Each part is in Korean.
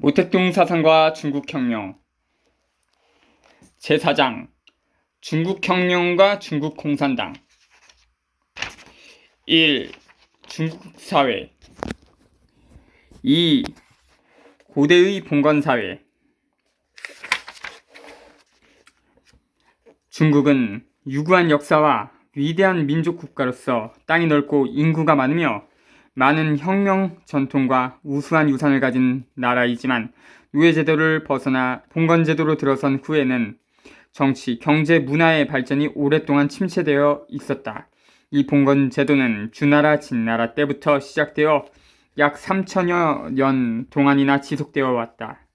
모택동 사상과 중국혁명 제4장 중국혁명과 중국공산당 1. 중국사회 2. 고대의 봉건사회. 중국은 유구한 역사와 위대한 민족 국가로서 땅이 넓고 인구가 많으며 많은 혁명 전통과 우수한 유산을 가진 나라이지만 노예제도를 벗어나 봉건제도로 들어선 후에는 정치, 경제, 문화의 발전이 오랫동안 침체되어 있었다. 이 봉건제도는 주나라, 진나라 때부터 시작되어 약 3천여 년 동안이나 지속되어 왔다.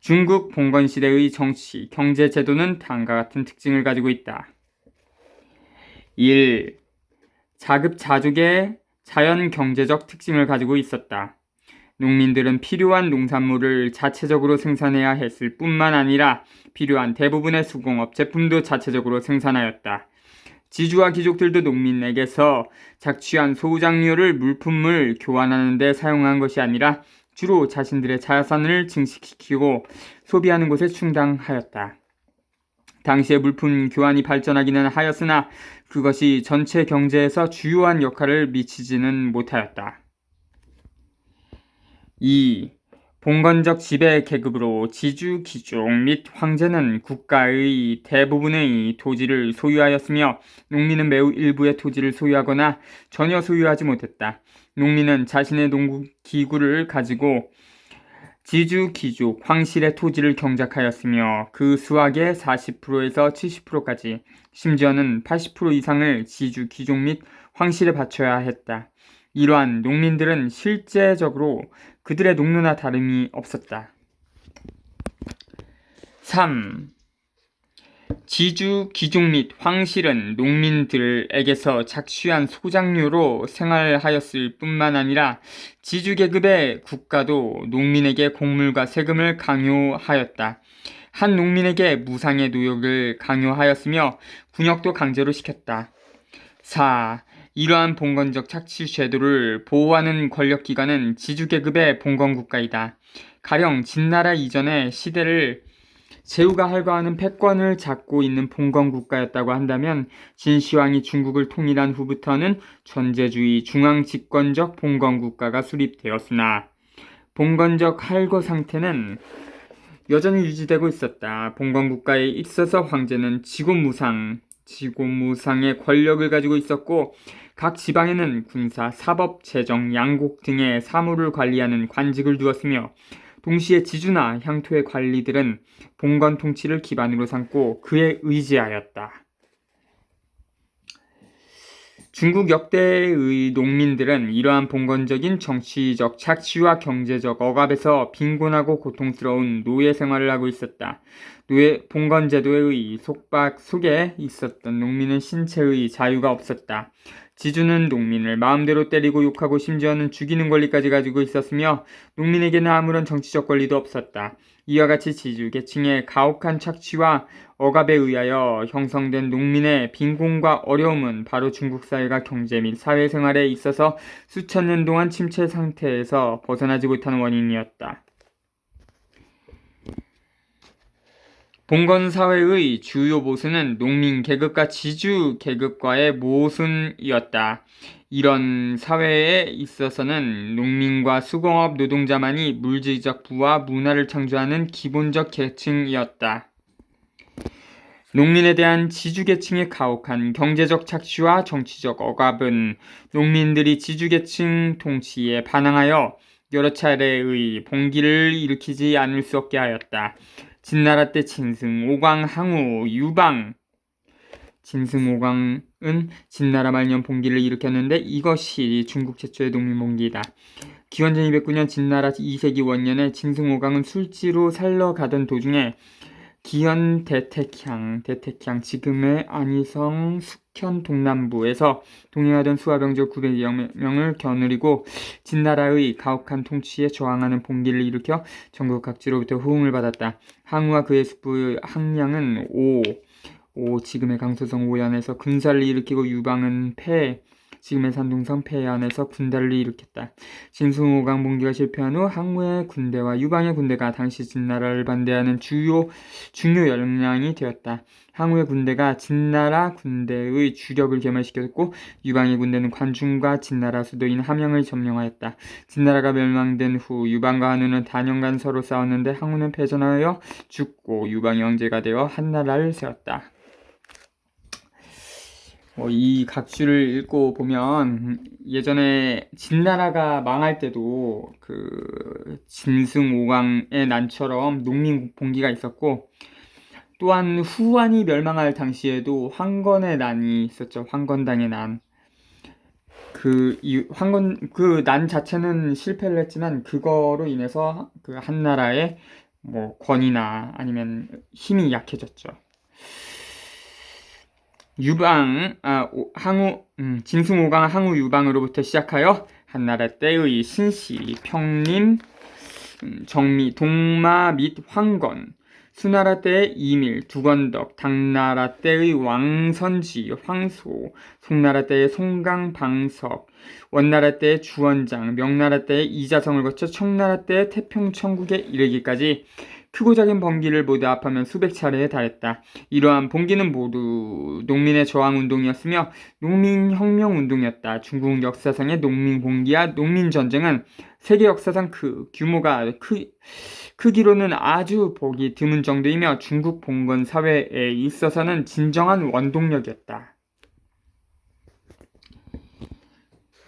중국 봉건시대의 정치, 경제 제도는 다음과 같은 특징을 가지고 있다. 1. 자급자족의 자연 경제적 특징을 가지고 있었다. 농민들은 필요한 농산물을 자체적으로 생산해야 했을 뿐만 아니라 필요한 대부분의 수공업 제품도 자체적으로 생산하였다. 지주와 귀족들도 농민에게서 착취한 소작료를 물품을 교환하는 데 사용한 것이 아니라 주로 자신들의 자산을 증식시키고 소비하는 곳에 충당하였다. 당시의 물품 교환이 발전하기는 하였으나 그것이 전체 경제에서 주요한 역할을 미치지는 못하였다. 2. 봉건적 지배 계급으로 지주, 귀족 및 황제는 국가의 대부분의 토지를 소유하였으며 농민은 매우 일부의 토지를 소유하거나 전혀 소유하지 못했다. 농민은 자신의 농기구를 가지고 지주, 귀족, 황실의 토지를 경작하였으며 그 수확의 40%에서 70%까지 심지어는 80% 이상을 지주, 귀족 및 황실에 바쳐야 했다. 이러한 농민들은 실제적으로 그들의 농노나 다름이 없었다. 3. 지주, 귀족 및 황실은 농민들에게서 착취한 소작료로 생활하였을 뿐만 아니라 지주계급의 국가도 농민에게 곡물과 세금을 강요하였다. 한 농민에게 무상의 노역을 강요하였으며 군역도 강제로 시켰다. 4. 이러한 봉건적 착취 제도를 보호하는 권력기관은 지주계급의 봉건국가이다. 가령 진나라 이전의 시대를 제후가 할거하는 패권을 잡고 있는 봉건국가였다고 한다면 진시황이 중국을 통일한 후부터는 전제주의 중앙집권적 봉건국가가 수립되었으나 봉건적 할거 상태는 여전히 유지되고 있었다. 봉건국가에 있어서 황제는 지고무상의 권력을 가지고 있었고 각 지방에는 군사, 사법, 재정, 양곡 등의 사무를 관리하는 관직을 두었으며 동시에 지주나 향토의 관리들은 봉건 통치를 기반으로 삼고 그에 의지하였다. 중국 역대의 농민들은 이러한 봉건적인 정치적 착취와 경제적 억압에서 빈곤하고 고통스러운 노예 생활을 하고 있었다. 봉건제도의 속박 속에 있었던 농민은 신체의 자유가 없었다. 지주는 농민을 마음대로 때리고 욕하고 심지어는 죽이는 권리까지 가지고 있었으며 농민에게는 아무런 정치적 권리도 없었다. 이와 같이 지주 계층의 가혹한 착취와 억압에 의하여 형성된 농민의 빈곤과 어려움은 바로 중국 사회가 경제 및 사회생활에 있어서 수천 년 동안 침체 상태에서 벗어나지 못하는 원인이었다. 봉건사회의 주요 모순은 농민계급과 지주계급과의 모순이었다. 이런 사회에 있어서는 농민과 수공업 노동자만이 물질적 부와 문화를 창조하는 기본적 계층이었다. 농민에 대한 지주계층의 가혹한 경제적 착취와 정치적 억압은 농민들이 지주계층 통치에 반항하여 여러 차례의 봉기를 일으키지 않을 수 없게 하였다. 진나라 때 진승, 오광, 항우, 유방. 진승, 오광은 진나라 말년 봉기를 일으켰는데 이것이 중국 최초의 농민봉기이다. 기원전 209년 진나라 2세기 원년에 진승, 오광은 술지로 살러 가던 도중에 기현 대택향 지금의 안희성 숙현 동남부에서 동행하던 수하병족 900여 명을 겨누리고 진나라의 가혹한 통치에 저항하는 봉기를 일으켜 전국 각지로부터 호응을 받았다. 항우와 그의 숙부 항량은 지금의 강서성 오연에서 군사를 일으키고 유방은 지금의 산동성 폐안에서 군대를 일으켰다. 진승오강 봉기가 실패한 후 항우의 군대와 유방의 군대가 당시 진나라를 반대하는 중요 역량이 되었다. 항우의 군대가 진나라 군대의 주력을 괴멸시켰고 유방의 군대는 관중과 진나라 수도인 함양을 점령하였다. 진나라가 멸망된 후 유방과 한우는 단연간 서로 싸웠는데 항우는 패전하여 죽고 유방이 황제가 되어 한나라를 세웠다. 이 각주를 읽고 보면 예전에 진나라가 망할 때도 그 진승오강의 난처럼 농민 봉기가 있었고, 또한 후한이 멸망할 당시에도 황건의 난이 있었죠. 황건당의 난. 그 난 자체는 실패를 했지만 그거로 인해서 그 한나라의 뭐 권위나 아니면 힘이 약해졌죠. 진승오강 항우 유방으로부터 시작하여 한나라 때의 신시, 평림, 정미, 동마 및 황건, 수나라 때의 이밀, 두건덕, 당나라 때의 왕선지, 황소, 송나라 때의 송강, 방석, 원나라 때의 주원장, 명나라 때의 이자성을 거쳐 청나라 때의 태평천국에 이르기까지 크고 작은 봉기를 모두 합하면 수백 차례에 달했다. 이러한 봉기는 모두 농민의 저항운동이었으며 농민혁명운동이었다. 중국 역사상의 농민봉기와 농민전쟁은 세계 역사상 규모가 크기로는 아주 보기 드문 정도이며 중국 봉건 사회에 있어서는 진정한 원동력이었다.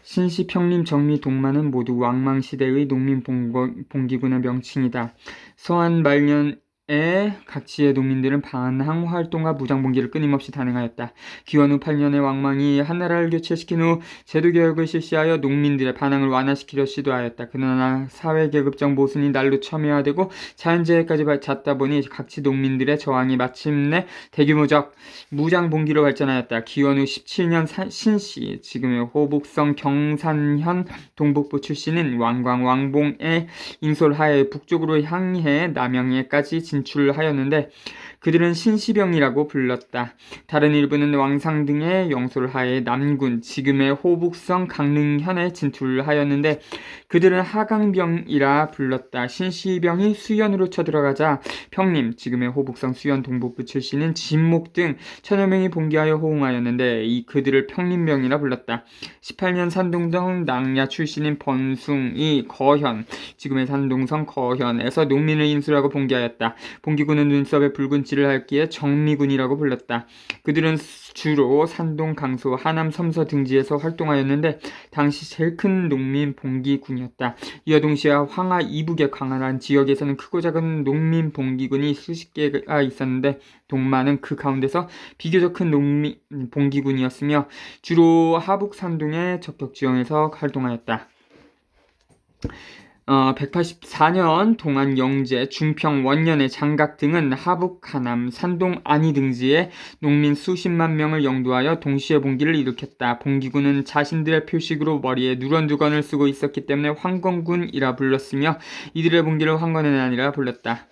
신시, 평림, 정미, 동마는 모두 왕망시대의 농민봉기군의 명칭이다. 서한 말년에 각지의 농민들은 반항 활동과 무장봉기를 끊임없이 단행하였다. 기원 후 8년에 왕망이 한나라를 교체시킨 후 제도개혁을 실시하여 농민들의 반항을 완화시키려 시도하였다. 그러나 사회계급적 모순이 날로 첨예화되고 자연재해까지 잦다 보니 각지 농민들의 저항이 마침내 대규모적 무장봉기로 발전하였다. 기원 후 17년 신시, 지금의 호북성 경산현 동북부 출신인 왕광왕봉의 인솔하에 북쪽으로 향해 남양해까지 진출하였는데 그들은 신시병이라고 불렀다. 다른 일부는 왕상 등의 영솔하에 남군, 지금의 호북성 강릉현에 진출하였는데 그들은 하강병이라 불렀다. 신시병이 수연으로 쳐들어가자 평림, 지금의 호북성 수연 동북부 출신인 진목 등 천여 명이 봉기하여 호응하였는데 그들을 평림병이라 불렀다. 18년 산동성 낭야 출신인 번숭이 거현, 지금의 산동성 거현에서 농민을 인수하고 봉기하였다. 봉기군은 눈썹에 붉은 칠을 하였기에 정미군이라고 불렀다. 그들은 주로 산동, 강소, 하남, 섬서 등지에서 활동하였는데 당시 제일 큰 농민 봉기군이었다. 이와 동시에 황하 이북의 광활한 지역에서는 크고 작은 농민 봉기군이 수십 개가 있었는데 동마는 그 가운데서 비교적 큰 농민 봉기군이었으며 주로 하북 산동의 적격 지형에서 활동하였다. 184년 동안 영제, 중평, 원년의 장각 등은 하북, 하남, 산동, 안희 등지에 농민 수십만 명을 영도하여 동시에 봉기를 일으켰다. 봉기군은 자신들의 표식으로 머리에 누런 두건을 쓰고 있었기 때문에 황건군이라 불렀으며 이들의 봉기를 황건의 난이라 불렀다.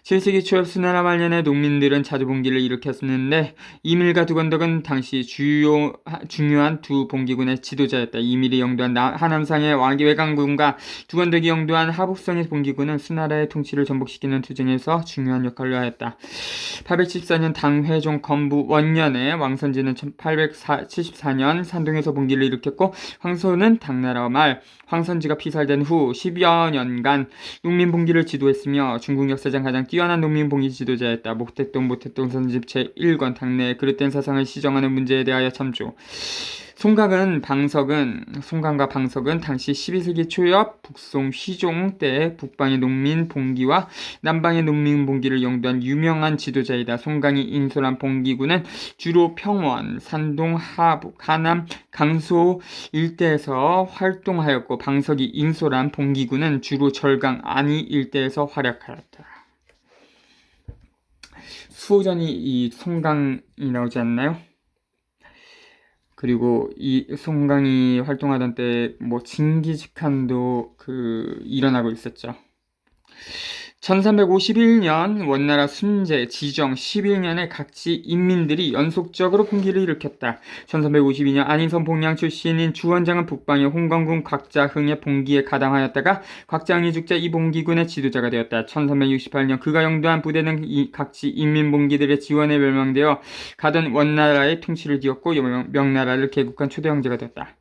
7세기 초 수나라 말년에 농민들은 자주 봉기를 일으켰는데 이밀과 두건덕은 당시 중요한 두 봉기군의 지도자였다. 이밀이 영도한 하남상의 외강군과 두건덕이 영도한 하북성의 봉기군은 수나라의 통치를 전복시키는 투쟁에서 중요한 역할을 하였다. 874년 당회종 건부 원년에 왕선지는 1874년 산동에서 봉기를 일으켰고 황소는 당나라 말 황선지가 피살된 후 10여 년간 농민 봉기를 지도했으며 중국 역사상 가장 뛰어난 농민 봉기 지도자였다. 모택동 선집 제1권 당내의 그릇된 사상을 시정하는 문제에 대하여 참조. 송강과 방석은 당시 12세기 초엽 북송 휘종 때 북방의 농민 봉기와 남방의 농민 봉기를 영도한 유명한 지도자이다. 송강이 인솔한 봉기군은 주로 평원, 산동, 하북, 하남, 강소 일대에서 활동하였고 방석이 인솔한 봉기군은 주로 절강, 안희 일대에서 활약하였다. 수호전이 이 송강이 나오지 않나요? 그리고 이 송강이 활동하던 때 징기즈칸도 일어나고 있었죠. 1351년 원나라 순제 지정 11년에 각지 인민들이 연속적으로 분기를 일으켰다. 1352년 안인선 봉양 출신인 주원장은 북방의 홍건군 곽자흥의 봉기에 가담하였다가 곽자흥이 죽자 이 봉기군의 지도자가 되었다. 1368년 그가 영도한 부대는 각지 인민봉기들의 지원에 멸망되어 가던 원나라의 통치를 뒤엎고 명나라를 개국한 초대 형제가 되었다.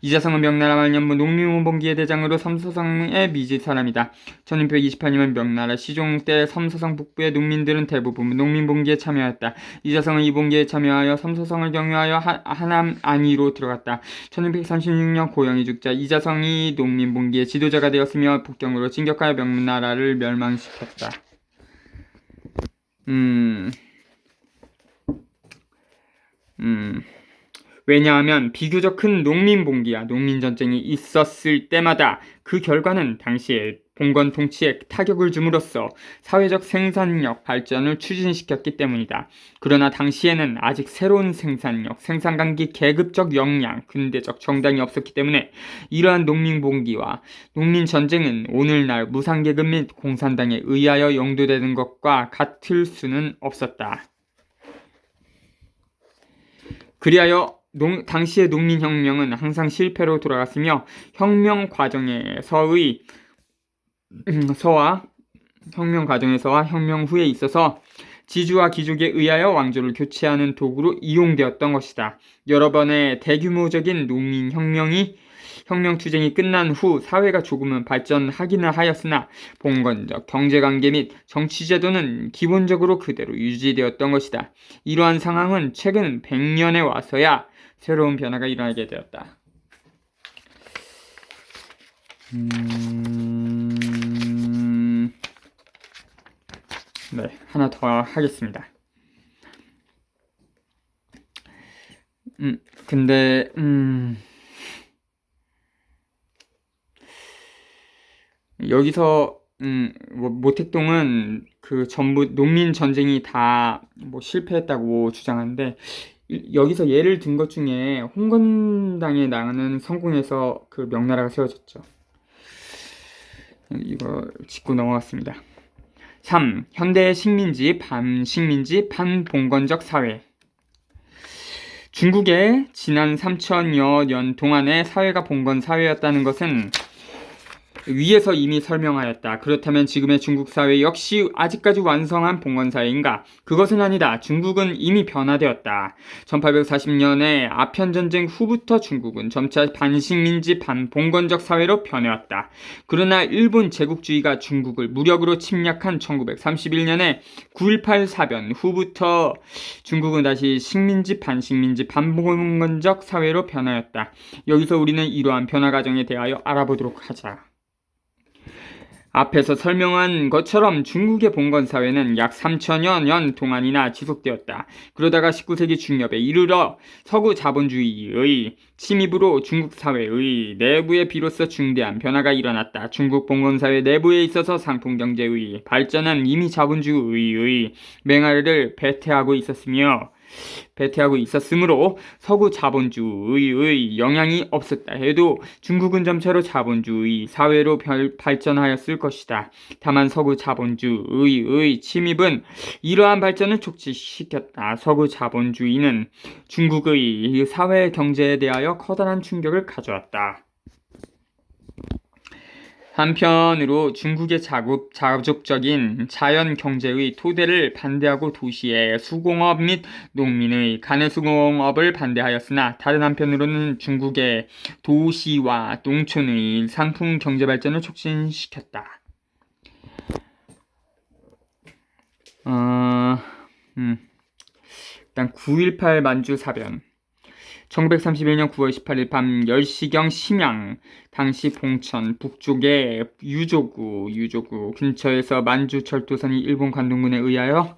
이자성은 명나라 말년부 농민봉기의 대장으로 삼서성의 미지 사람이다. 1628년 명나라 시종 때 삼서성 북부의 농민들은 대부분 농민봉기에 참여하였다. 이자성은 이 봉기에 참여하여 삼서성을 경유하여 하남 안위로 들어갔다. 1636년 고영이 죽자 이자성이 농민봉기의 지도자가 되었으며 북경으로 진격하여 명나라를 멸망시켰다. 왜냐하면 비교적 큰 농민봉기야 농민전쟁이 있었을 때마다 그 결과는 당시에 봉건 통치에 타격을 줌으로써 사회적 생산력 발전을 추진시켰기 때문이다. 그러나 당시에는 아직 새로운 생산력, 생산관계 계급적 역량, 근대적 정당이 없었기 때문에 이러한 농민봉기와 농민전쟁은 오늘날 무상계급 및 공산당에 의하여 영도되는 것과 같을 수는 없었다. 그리하여 당시의 농민혁명은 항상 실패로 돌아갔으며 혁명 과정에서와 혁명 후에 있어서 지주와 귀족에 의하여 왕조를 교체하는 도구로 이용되었던 것이다. 여러 번의 대규모적인 혁명투쟁이 끝난 후 사회가 조금은 발전하기는 하였으나 봉건적 경제관계 및 정치제도는 기본적으로 그대로 유지되었던 것이다. 이러한 상황은 최근 100년에 와서야 새로운 변화가 일어나게 되었다. 네, 하나 더 하겠습니다. 근데 여기서 모택동은 그 전부 농민 전쟁이 다 실패했다고 주장하는데 여기서 예를 든 것 중에 홍건당에 나가는 성공해서 그 명나라가 세워졌죠. 이거 짚고 넘어갔습니다. 3. 현대의 식민지, 반식민지, 반봉건적 사회. 중국의 지난 3000여 년 동안의 사회가 봉건 사회였다는 것은 위에서 이미 설명하였다. 그렇다면 지금의 중국 사회 역시 아직까지 완성한 봉건사회인가? 그것은 아니다. 중국은 이미 변화되었다. 1840년에 아편전쟁 후부터 중국은 점차 반식민지 반봉건적 사회로 변해왔다. 그러나 일본 제국주의가 중국을 무력으로 침략한 1931년에 9.18 사변 후부터 중국은 다시 식민지 반식민지 반봉건적 사회로 변하였다. 여기서 우리는 이러한 변화 과정에 대하여 알아보도록 하자. 앞에서 설명한 것처럼 중국의 봉건사회는 약 3000여 년 동안이나 지속되었다. 그러다가 19세기 중엽에 이르러 서구 자본주의의 침입으로 중국 사회의 내부에 비로소 중대한 변화가 일어났다. 중국 봉건사회 내부에 있어서 상품경제의 발전은 이미 자본주의의 맹아를 배태하고 있었으므로 서구 자본주의의 영향이 없었다 해도 중국은 점차로 자본주의 사회로 발전하였을 것이다. 다만 서구 자본주의의 침입은 이러한 발전을 촉진시켰다. 서구 자본주의는 중국의 사회 경제에 대하여 커다란 충격을 가져왔다. 한편으로 중국의 자족적인 자연 경제의 토대를 반대하고 도시의 수공업 및 농민의 가내수공업을 반대하였으나 다른 한편으로는 중국의 도시와 농촌의 상품 경제 발전을 촉진시켰다. 일단 9.18 만주 사변. 1931년 9월 18일 밤 10시경 심양, 당시 봉천 북쪽의 유조구 근처에서 만주 철도선이 일본 관동군에 의하여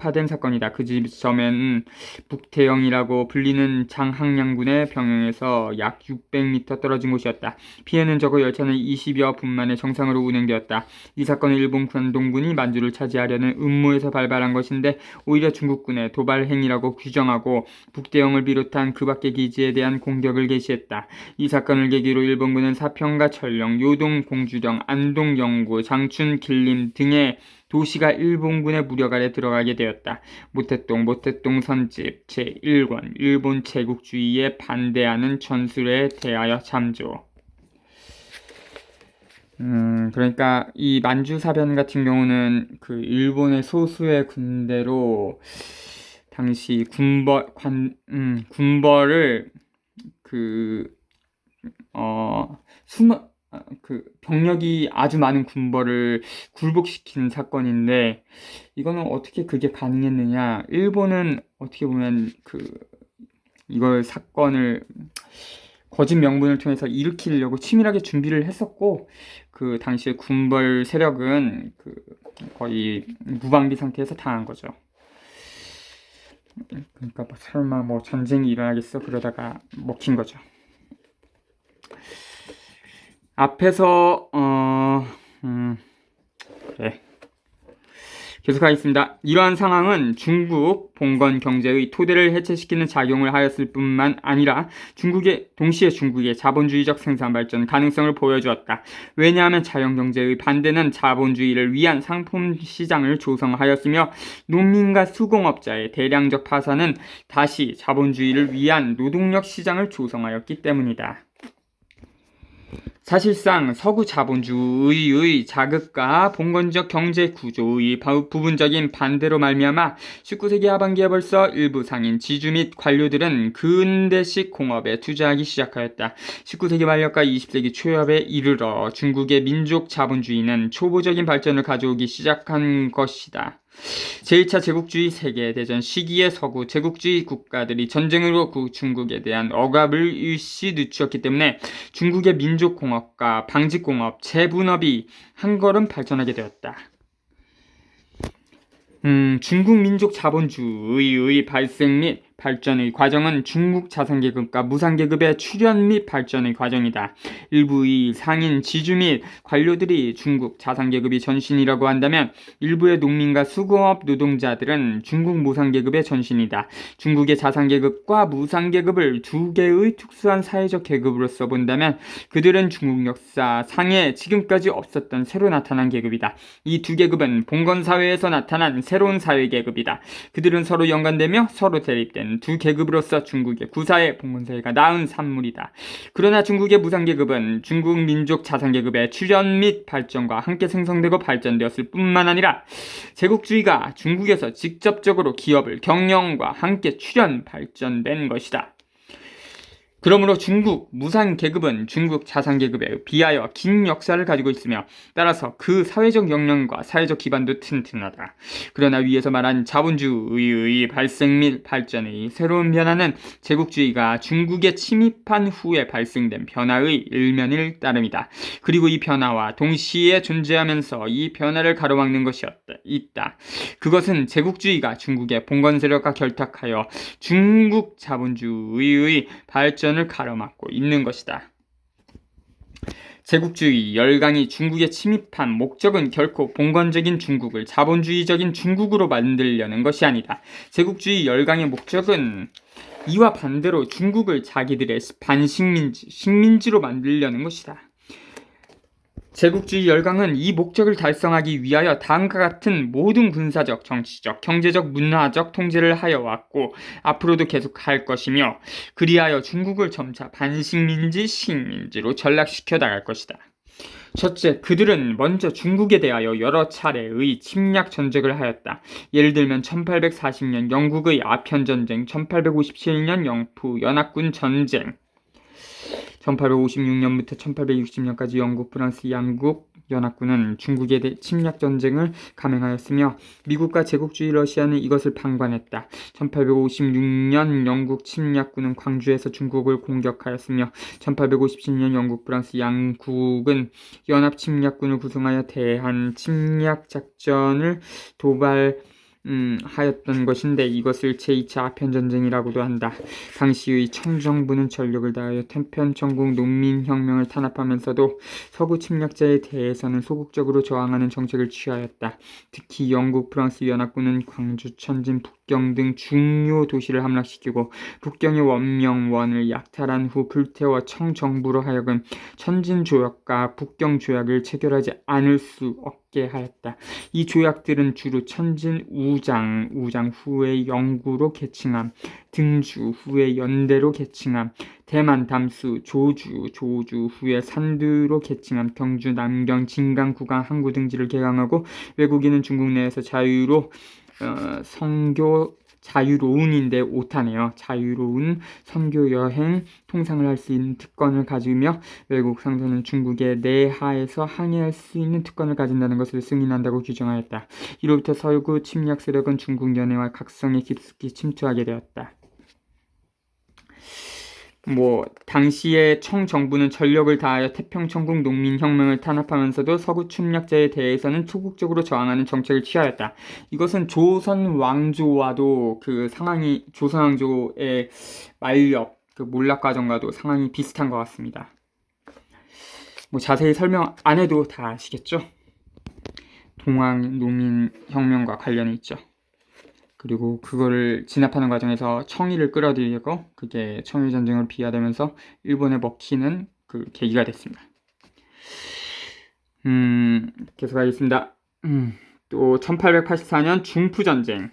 격파된 사건이다. 그 지점에는 북태영이라고 불리는 장항량군의 병영에서 약 600m 떨어진 곳이었다. 피해는 적어 열차는 20여 분 만에 정상으로 운행되었다. 이 사건은 일본 관동군이 만주를 차지하려는 음모에서 발발한 것인데 오히려 중국군의 도발 행위라고 규정하고 북대영을 비롯한 그 밖의 기지에 대한 공격을 개시했다. 이 사건을 계기로 일본군은 사평과 철령, 요동, 공주령, 안동, 영구, 장춘, 길림 등의 도시가 일본군의 무력 아래 들어가게 되었다. 모태동 선집 제1권 일본 제국주의에 반대하는 전술에 대하여 참조. 그러니까 이 만주사변 같은 경우는 그 일본의 소수의 군대로 당시 군벌을 병력이 아주 많은 군벌을 굴복시킨 사건인데, 이거는 어떻게 그게 가능했느냐? 일본은 어떻게 보면 이걸 사건을 거짓 명분을 통해서 일으키려고 치밀하게 준비를 했었고, 그 당시에 군벌 세력은 거의 무방비 상태에서 당한 거죠. 그러니까 설마 전쟁이 일어나겠어? 그러다가 먹힌 거죠. 앞에서 그래. 계속하겠습니다. 이러한 상황은 중국 봉건 경제의 토대를 해체시키는 작용을 하였을 뿐만 아니라 동시에 중국의 자본주의적 생산 발전 가능성을 보여주었다. 왜냐하면 자연경제의 반대는 자본주의를 위한 상품 시장을 조성하였으며 농민과 수공업자의 대량적 파산은 다시 자본주의를 위한 노동력 시장을 조성하였기 때문이다. 사실상 서구 자본주의의 자극과 봉건적 경제 구조의 부분적인 반대로 말미암아 19세기 하반기에 벌써 일부 상인, 지주 및 관료들은 근대식 공업에 투자하기 시작하였다. 19세기 말년과 20세기 초엽에 이르러 중국의 민족 자본주의는 초보적인 발전을 가져오기 시작한 것이다. 제1차 제국주의 세계대전 시기에 서구 제국주의 국가들이 전쟁으로 중국에 대한 억압을 일시 늦추었기 때문에 중국의 민족공업과 방직공업, 재분업이 한 걸음 발전하게 되었다. 중국 민족 자본주의의 발생 및 발전의 과정은 중국 자산계급과 무산계급의 출현 및 발전의 과정이다. 일부의 상인, 지주 및 관료들이 중국 자산계급이 전신이라고 한다면 일부의 농민과 수공업 노동자들은 중국 무산계급의 전신이다. 중국의 자산계급과 무산계급을 두 개의 특수한 사회적 계급으로서 본다면 그들은 중국 역사 상에 지금까지 없었던 새로 나타난 계급이다. 이 두 계급은 봉건사회에서 나타난 새로운 사회계급이다. 그들은 서로 연관되며 서로 대립된 두 계급으로서 중국의 구사의 봉건사회가 낳은 산물이다. 그러나 중국의 무산계급은 중국 민족 자산계급의 출현 및 발전과 함께 생성되고 발전되었을 뿐만 아니라 제국주의가 중국에서 직접적으로 기업을 경영과 함께 출현 발전된 것이다. 그러므로 중국 무산계급은 중국 자산계급에 비하여 긴 역사를 가지고 있으며 따라서 그 사회적 역량과 사회적 기반도 튼튼하다. 그러나 위에서 말한 자본주의의 발생 및 발전의 새로운 변화는 제국주의가 중국에 침입한 후에 발생된 변화의 일면일 따름이다. 그리고 이 변화와 동시에 존재하면서 이 변화를 가로막는 것이 있다. 그것은 제국주의가 중국의 봉건 세력과 결탁하여 중국 자본주의의 발전을 가로막고 있는 것이다. 제국주의 열강이 중국에 침입한 목적은 결코 봉건적인 중국을 자본주의적인 중국으로 만들려는 것이 아니다. 제국주의 열강의 목적은 이와 반대로 중국을 자기들의 식민지로 만들려는 것이다. 제국주의 열강은 이 목적을 달성하기 위하여 다음과 같은 모든 군사적, 정치적, 경제적, 문화적 통제를 하여 왔고 앞으로도 계속할 것이며 그리하여 중국을 점차 반식민지, 식민지로 전락시켜 나갈 것이다. 첫째, 그들은 먼저 중국에 대하여 여러 차례의 침략 전쟁을 하였다. 예를 들면 1840년 영국의 아편전쟁, 1857년 영프 연합군 전쟁, 1856년부터 1860년까지 영국, 프랑스, 양국 연합군은 중국에 대해 침략 전쟁을 감행하였으며 미국과 제국주의 러시아는 이것을 방관했다. 1856년 영국 침략군은 광주에서 중국을 공격하였으며 1857년 영국, 프랑스, 양국은 연합 침략군을 구성하여 대한 침략 작전을 하였던 것인데 이것을 제2차 아편전쟁이라고도 한다. 당시의 청정부는 전력을 다하여 태평천국 농민혁명을 탄압하면서도 서구 침략자에 대해서는 소극적으로 저항하는 정책을 취하였다. 특히 영국, 프랑스 연합군은 광주, 천진, 북경 등 중요 도시를 함락시키고 북경의 원명원을 약탈한 후 불태워 청정부로 하여금 천진조약과 북경조약을 체결하지 않을 수 없게 하였다. 이 조약들은 주로 천진 우장 후에 영구로 개칭함, 등주 후에 연대로 개칭함, 대만 담수 조주 후에 산두로 개칭함, 경주 남경 진강 구강 항구 등지를 개강하고 외국인은 중국 내에서 자유로운인데 오타네요. 자유로운 선교 여행 통상을 할 수 있는 특권을 가지며 외국 상선은 중국의 내하에서 항해할 수 있는 특권을 가진다는 것을 승인한다고 규정하였다. 이로부터 서구 침략 세력은 중국 연해와 각성에 깊숙이 침투하게 되었다. 당시에 청정부는 전력을 다하여 태평천국 농민혁명을 탄압하면서도 서구 침략자에 대해서는 소극적으로 저항하는 정책을 취하였다. 이것은 조선 왕조와도 조선 왕조의 만력, 몰락 과정과도 상황이 비슷한 것 같습니다. 자세히 설명 안 해도 다 아시겠죠? 동학 농민혁명과 관련이 있죠. 그리고 그거를 진압하는 과정에서 청일을 끌어들이고 그게 청일전쟁으로 비화되면서 일본에 먹히는 그 계기가 됐습니다. 계속하겠습니다. 또 1884년 중푸전쟁.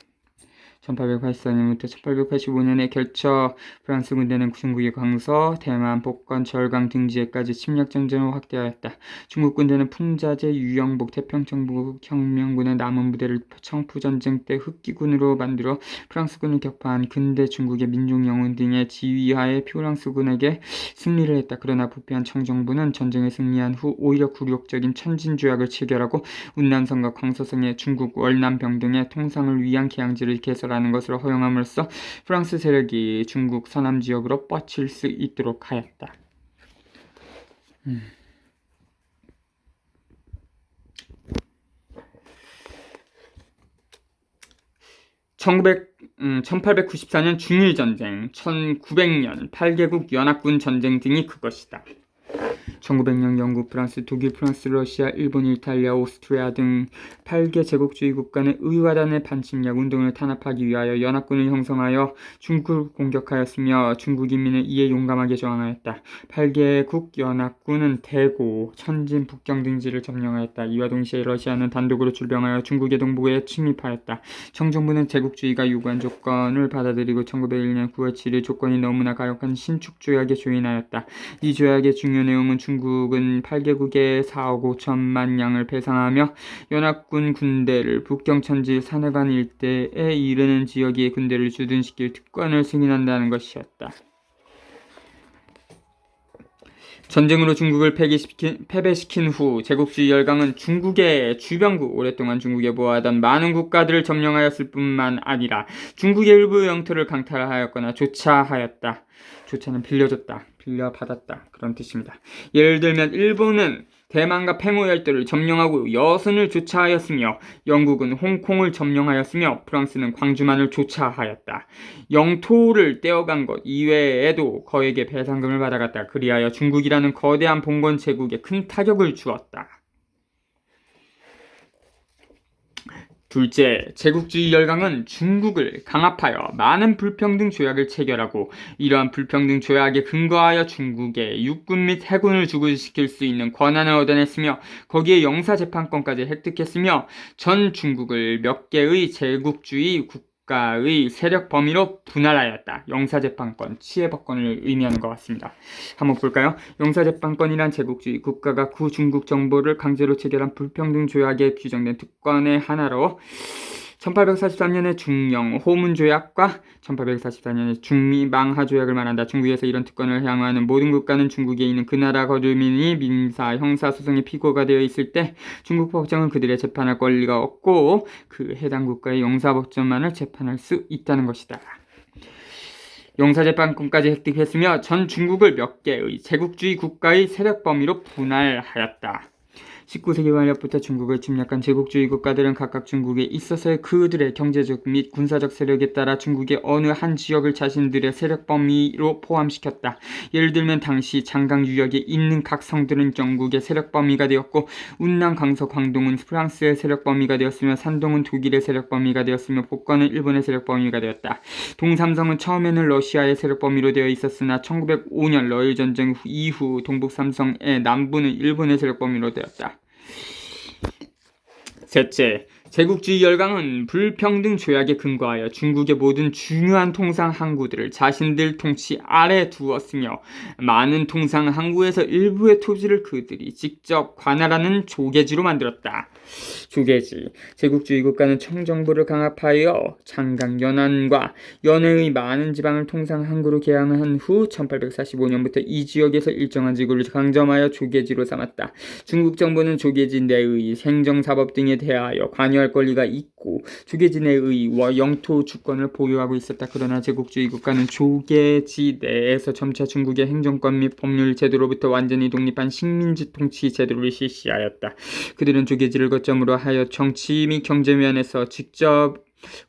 1884년부터 1885년에 결쳐 프랑스 군대는 중국의 광서, 대만, 복건, 절강 등지에까지 침략전쟁을 확대하였다. 중국 군대는 풍자제, 유영복, 태평천국 혁명군의 남은 부대를 청푸전쟁 때 흑기군으로 만들어 프랑스군을 격파한 근대 중국의 민족영웅 등의 지휘하에 프랑스군에게 승리를 했다. 그러나 부패한 청정부는 전쟁에 승리한 후 오히려 굴욕적인 천진조약을 체결하고 운남성과 광서성의 중국 월남병 등의 통상을 위한 계양지를 개설하는 것을 허용함으로써 프랑스 세력이 중국 서남 지역으로 뻗칠 수 있도록 하였다. 1894년 중일전쟁, 1900년 8개국 연합군 전쟁 등이 그것이다. 1900년 영국, 프랑스, 독일, 러시아, 일본, 이탈리아, 오스트리아 등 8개 제국주의 국가는 의화단의 반침략 운동을 탄압하기 위하여 연합군을 형성하여 중국을 공격하였으며 중국 인민은 이에 용감하게 저항하였다. 8개국 연합군은 대구, 천진, 북경 등지를 점령하였다. 이와 동시에 러시아는 단독으로 출병하여 중국의 동부에 침입하였다. 청정부는 제국주의가 요구한 조건을 받아들이고 1901년 9월 7일 조건이 너무나 가혹한 신축조약에 조인하였다. 이 조약의 중요 내용은 중국은 8개국의 4억 5천만 양을 배상하며 연합군 군대를 북경천지 산해관 일대에 이르는 지역의 군대를 주둔시킬 특권을 승인한다는 것이었다. 전쟁으로 중국을 패배시킨 후 제국주의 열강은 중국의 주변국, 오랫동안 중국에 보호하던 많은 국가들을 점령하였을 뿐만 아니라 중국의 일부 영토를 강탈하였거나 조차하였다. 조차는 빌려줬다, 빌려받았다 그런 뜻입니다. 예를 들면 일본은 대만과 팽호 열도를 점령하고 여순을 조차하였으며 영국은 홍콩을 점령하였으며 프랑스는 광주만을 조차하였다. 영토를 떼어간 것 이외에도 거액의 배상금을 받아갔다. 그리하여 중국이라는 거대한 봉건 제국에 큰 타격을 주었다. 둘째, 제국주의 열강은 중국을 강압하여 많은 불평등 조약을 체결하고 이러한 불평등 조약에 근거하여 중국에 육군 및 해군을 주둔시킬 수 있는 권한을 얻어냈으며 거기에 영사재판권까지 획득했으며 전 중국을 몇 개의 제국주의 국가의 세력 범위로 분할하였다. 영사재판권, 치해법권을 의미하는 것 같습니다. 한번 볼까요? 영사재판권이란 제국주의 국가가 구중국 정보를 강제로 체결한 불평등 조약에 규정된 특권의 하나로 1843년의 중영 호문조약과 1844년의 중미망하조약을 말한다. 중국에서 이런 특권을 향유하는 모든 국가는 중국에 있는 그 나라 거주민이 민사, 형사 소송의 피고가 되어 있을 때 중국 법정은 그들의 재판할 권리가 없고 그 해당 국가의 영사법정만을 재판할 수 있다는 것이다. 영사재판권까지 획득했으며 전 중국을 몇 개의 제국주의 국가의 세력 범위로 분할하였다. 19세기 말년부터 중국을 침략한 제국주의 국가들은 각각 중국에 있어서의 그들의 경제적 및 군사적 세력에 따라 중국의 어느 한 지역을 자신들의 세력 범위로 포함시켰다. 예를 들면 당시 장강 유역에 있는 각 성들은 영국의 세력 범위가 되었고, 운남, 강서, 광동은 프랑스의 세력 범위가 되었으며, 산동은 독일의 세력 범위가 되었으며, 복건은 일본의 세력 범위가 되었다. 동삼성은 처음에는 러시아의 세력 범위로 되어 있었으나 1905년 러일 전쟁 이후 동북 삼성의 남부는 일본의 세력 범위로 되었다. 셋째, 제국주의 열강은 불평등 조약에 근거하여 중국의 모든 중요한 통상 항구들을 자신들 통치 아래 두었으며, 많은 통상 항구에서 일부의 토지를 그들이 직접 관할하는 조계지로 만들었다. 조계지, 제국주의 국가는 청정부를 강압하여 장강, 연안과 연해의 많은 지방을 통상 항구로 개항한 후 1845년부터 이 지역에서 일정한 지구를 강점하여 조계지로 삼았다. 중국 정부는 조계지 내의 행정사법 등에 대하여 관여할 권리가 있고 조계지 내의 영토 주권을 보유하고 있었다. 그러나 제국주의 국가는 조계지 내에서 점차 중국의 행정권 및 법률 제도로부터 완전히 독립한 식민지 통치 제도를 실시하였다. 그들은 조계지를 거점으로 하여 정치 및 경제 면에서 직접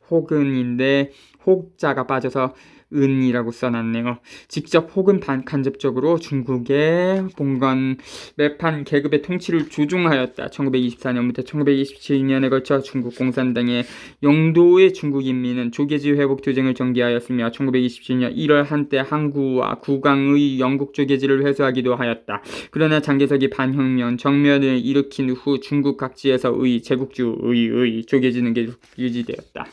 혹은인데 혹자가 빠져서 은이라고 써놨네요. 직접 혹은 간접적으로 중국의 봉건 매판 계급의 통치를 조종하였다. 1924년부터 1927년에 걸쳐 중국 공산당의 영도의 중국 인민은 조계지 회복 투쟁을 전개하였으며 1927년 1월 한때 항구와 구강의 영국 조계지를 회수하기도 하였다. 그러나 장개석이 반혁명 정면을 일으킨 후 중국 각지에서의 제국주의의 조계지는 계속 유지되었다.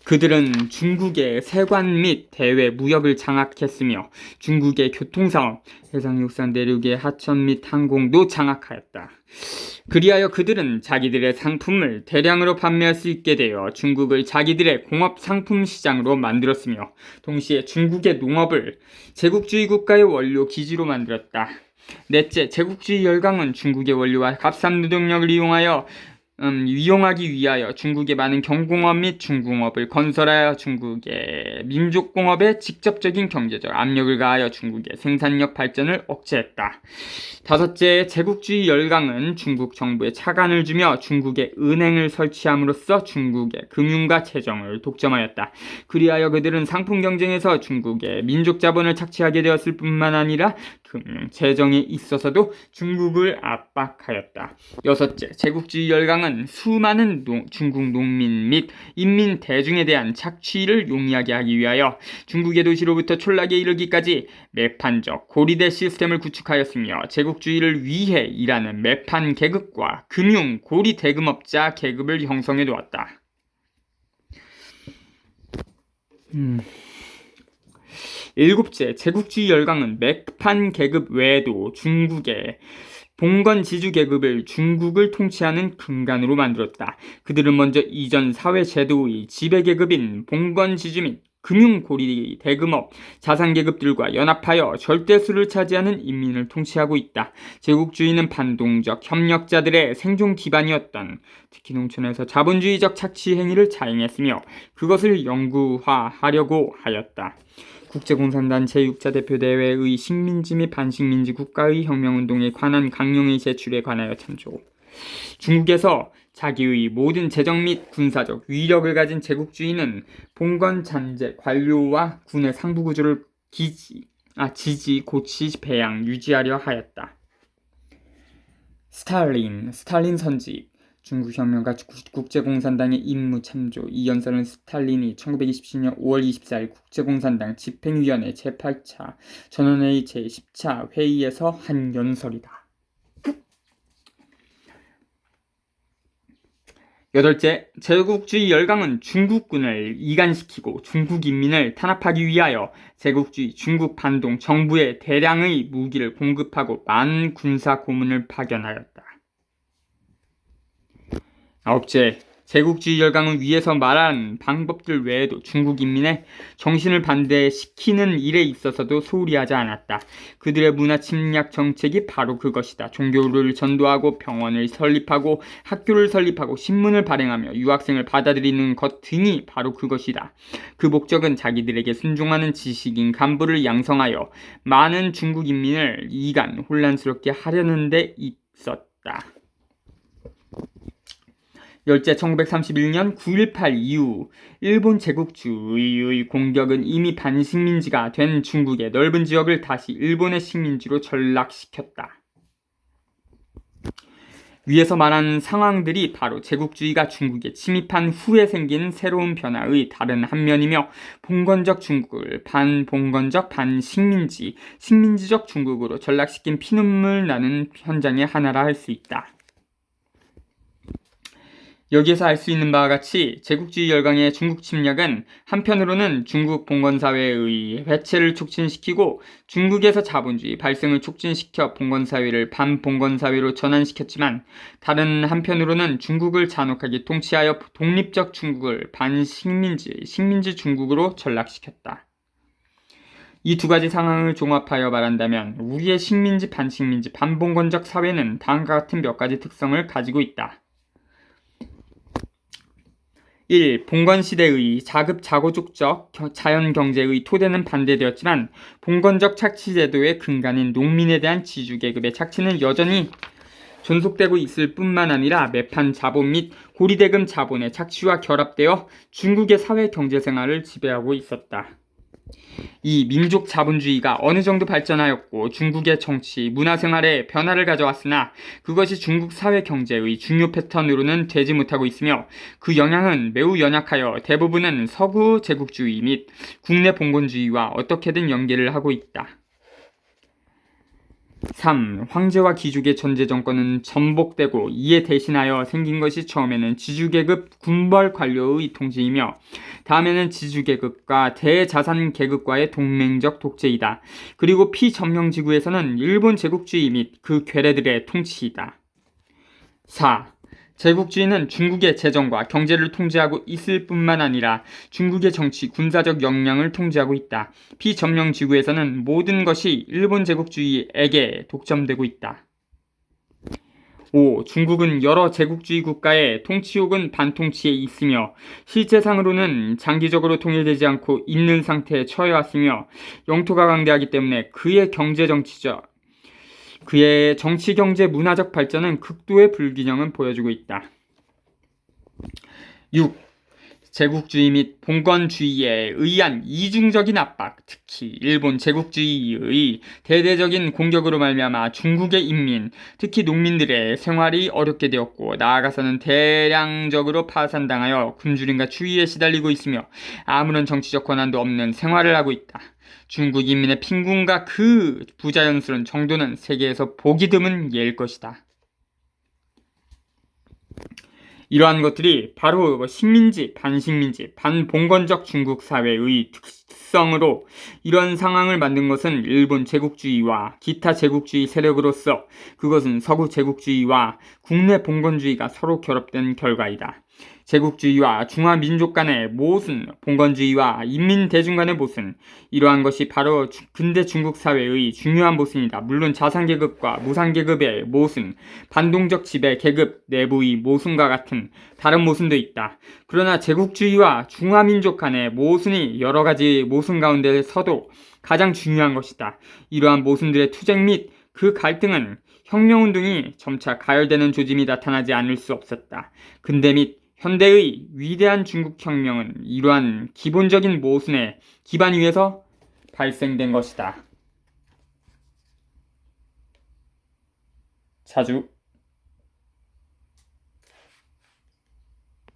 그들은 중국의 세관 및 대외 무역을 장악했으며 중국의 교통사업, 해상육상 내륙의 하천 및 항공도 장악하였다. 그리하여 그들은 자기들의 상품을 대량으로 판매할 수 있게 되어 중국을 자기들의 공업 상품 시장으로 만들었으며, 동시에 중국의 농업을 제국주의 국가의 원료 기지로 만들었다. 넷째, 제국주의 열강은 중국의 원료와 값싼 노동력을 이용하기 위하여 중국의 많은 경공업 및 중공업을 건설하여 중국의 민족공업에 직접적인 경제적 압력을 가하여 중국의 생산력 발전을 억제했다. 다섯째, 제국주의 열강은 중국 정부에 차관을 주며 중국에 은행을 설치함으로써 중국의 금융과 재정을 독점하였다. 그리하여 그들은 상품 경쟁에서 중국의 민족 자본을 착취하게 되었을 뿐만 아니라 금융, 재정에 있어서도 중국을 압박하였다. 여섯째, 제국주의 열강은 수많은 중국 농민 및 인민 대중에 대한 착취를 용이하게 하기 위하여 중국의 도시로부터 촌락에 이르기까지 매판적 고리대 시스템을 구축하였으며, 제국주의를 위해 일하는 매판 계급과 금융 고리 대금업자 계급을 형성해 놓았다. 일곱째, 제국주의 열강은 매판 계급 외에도 중국의 봉건 지주 계급을 중국을 통치하는 근간으로 만들었다. 그들은 먼저 이전 사회 제도의 지배 계급인 봉건 지주 및 금융 고리 대금업 자산 계급들과 연합하여 절대수를 차지하는 인민을 통치하고 있다. 제국주의는 반동적 협력자들의 생존 기반이었던, 특히 농촌에서 자본주의적 착취 행위를 자행했으며 그것을 영구화하려고 하였다. 국제공산당 제6차 대표대회의 식민지 및 반식민지 국가의 혁명운동에 관한 강령의 제출에 관하여 참조. 중국에서 자기의 모든 재정 및 군사적 위력을 가진 제국주의는 봉건 잔재 관료와 군의 상부구조를 지지, 고치, 배양, 유지하려 하였다. 스탈린 선집, 중국 혁명가 국제공산당의 임무 참조. 이 연설은 스탈린이 1927년 5월 24일 국제공산당 집행위원회 제8차 전원회의 제10차 회의에서 한 연설이다. 여덟째, 제국주의 열강은 중국군을 이간시키고 중국 인민을 탄압하기 위하여 제국주의 중국 반동 정부에 대량의 무기를 공급하고 많은 군사 고문을 파견하였다. 아홉째, 제국주의 열강은 위에서 말한 방법들 외에도 중국 인민의 정신을 반대시키는 일에 있어서도 소홀히 하지 않았다. 그들의 문화 침략 정책이 바로 그것이다. 종교를 전도하고 병원을 설립하고 학교를 설립하고 신문을 발행하며 유학생을 받아들이는 것 등이 바로 그것이다. 그 목적은 자기들에게 순종하는 지식인 간부를 양성하여 많은 중국 인민을 이간 혼란스럽게 하려는 데 있었다. 열째 1931년 9.18 이후 일본 제국주의의 공격은 이미 반식민지가 된 중국의 넓은 지역을 다시 일본의 식민지로 전락시켰다. 위에서 말한 상황들이 바로 제국주의가 중국에 침입한 후에 생긴 새로운 변화의 다른 한 면이며 봉건적 중국을 반봉건적 반식민지, 식민지적 중국으로 전락시킨 피눈물 나는 현장의 하나라 할 수 있다. 여기에서 알 수 있는 바와 같이 제국주의 열강의 중국 침략은 한편으로는 중국 봉건사회의 해체를 촉진시키고 중국에서 자본주의 발생을 촉진시켜 봉건사회를 반봉건사회로 전환시켰지만 다른 한편으로는 중국을 잔혹하게 통치하여 독립적 중국을 반식민지, 식민지 중국으로 전락시켰다. 이 두 가지 상황을 종합하여 말한다면 우리의 식민지, 반식민지, 반봉건적 사회는 다음과 같은 몇 가지 특성을 가지고 있다. 1. 봉건시대의 자급자고족적 자연경제의 토대는 반대되었지만 봉건적 착취제도의 근간인 농민에 대한 지주계급의 착취는 여전히 존속되고 있을 뿐만 아니라 매판 자본 및 고리대금 자본의 착취와 결합되어 중국의 사회 경제생활을 지배하고 있었다. 이 민족 자본주의가 어느 정도 발전하였고 중국의 정치, 문화생활에 변화를 가져왔으나 그것이 중국 사회 경제의 중요 패턴으로는 되지 못하고 있으며 그 영향은 매우 연약하여 대부분은 서구 제국주의 및 국내 봉건주의와 어떻게든 연계를 하고 있다. 3. 황제와 귀족의 전제 정권은 전복되고 이에 대신하여 생긴 것이 처음에는 지주계급 군벌 관료의 통치이며 다음에는 지주계급과 대자산 계급과의 동맹적 독재이다. 그리고 피점령지구에서는 일본 제국주의 및 그 괴뢰들의 통치이다. 4. 제국주의는 중국의 재정과 경제를 통제하고 있을 뿐만 아니라 중국의 정치, 군사적 역량을 통제하고 있다. 피점령 지구에서는 모든 것이 일본 제국주의에게 독점되고 있다. 5. 중국은 여러 제국주의 국가의 통치 혹은 반통치에 있으며 실제상으로는 장기적으로 통일되지 않고 있는 상태에 처해왔으며 영토가 강대하기 때문에 그의 정치, 경제, 문화적 발전은 극도의 불균형을 보여주고 있다. 6. 제국주의 및 봉건주의에 의한 이중적인 압박, 특히 일본 제국주의의 대대적인 공격으로 말미암아 중국의 인민, 특히 농민들의 생활이 어렵게 되었고 나아가서는 대량적으로 파산당하여 굶주림과 추위에 시달리고 있으며 아무런 정치적 권한도 없는 생활을 하고 있다. 중국 인민의 빈곤과 그 부자연스러운 정도는 세계에서 보기 드문 예일 것이다. 이러한 것들이 바로 식민지, 반식민지, 반봉건적 중국 사회의 특성으로 이런 상황을 만든 것은 일본 제국주의와 기타 제국주의 세력으로서 그것은 서구 제국주의와 국내 봉건주의가 서로 결합된 결과이다. 제국주의와 중화민족 간의 모순, 봉건주의와 인민대중 간의 모순, 이러한 것이 바로 근대 중국 사회의 중요한 모순이다. 물론 자산계급과 무산계급의 모순, 반동적 지배계급 내부의 모순과 같은 다른 모순도 있다. 그러나 제국주의와 중화민족 간의 모순이 여러 가지 모순 가운데서도 가장 중요한 것이다. 이러한 모순들의 투쟁 및 그 갈등은 혁명운동이 점차 가열되는 조짐이 나타나지 않을 수 없었다. 근대 및 현대의 위대한 중국혁명은 이러한 기본적인 모순의 기반 위에서 발생된 것이다. 자주